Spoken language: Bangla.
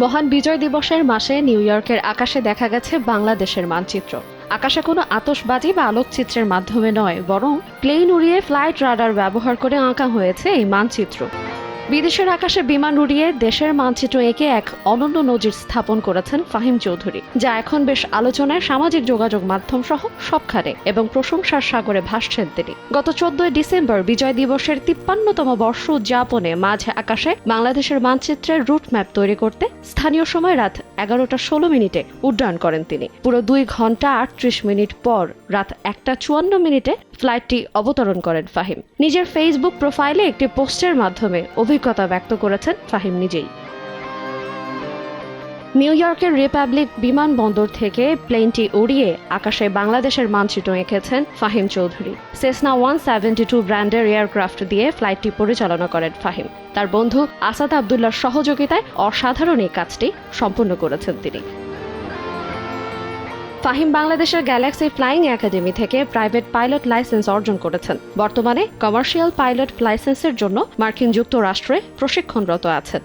মহান বিজয় দিবসের মাসে নিউ ইয়র্কের আকাশে দেখা গেছে বাংলাদেশের মানচিত্র। আকাশে কোনো আতশবাজি বা আলোকচিত্রের মাধ্যমে নয়, বরং প্লেন উড়িয়ে ফ্লাইট রাডার ব্যবহার করে আঁকা হয়েছে এই মানচিত্র। বিদেশের আকাশে বিমান উড়িয়ে দেশের মানচিত্র এঁকে এক অনন্য নজির স্থাপন করেছেন ফাহিম চৌধুরী, যা এখন বেশ আলোচনায় সামাজিক যোগাযোগ মাধ্যম সহ সবখানে, এবং প্রশংসার সাগরে ভাসছেন তিনি। গত 14 ডিসেম্বর বিজয় দিবসের 53তম বর্ষ উদযাপনে মাঝ আকাশে বাংলাদেশের মানচিত্রের রুট ম্যাপ তৈরি করতে স্থানীয় সময় রাত 11:16 উড্ডয়ন করেন তিনি। পুরো 2 ঘন্টা 38 মিনিট পর রাত 1:54 ফ্লাইটটি অবতরণ করেন ফাহিম। নিজের ফেসবুক প্রোফাইলে একটি পোস্টের মাধ্যমে অভিজ্ঞতা ব্যক্ত করেছেন ফাহিম নিজেই। নিউ ইয়র্কের রিপাবলিক বিমানবন্দর থেকে প্লেনটি উড়িয়ে আকাশে বাংলাদেশের মানচিত্র এঁকেছেন ফাহিম চৌধুরী। সেসনা 172 ব্র্যান্ডের এয়ারক্রাফট দিয়ে ফ্লাইটটি পরিচালনা করেন ফাহিম। তার বন্ধু আসাদ আবদুল্লাহর সহযোগিতায় অসাধারণ এই কাজটি সম্পন্ন করেছেন তিনি। ফাহিম বাংলাদেশের গ্যালাক্সি ফ্লাইং একাডেমি থেকে প্রাইভেট পাইলট লাইসেন্স অর্জন করেছেন। বর্তমানে কমার্শিয়াল পাইলট লাইসেন্সের জন্য মার্কিন যুক্তরাষ্ট্রে প্রশিক্ষণরত আছেন।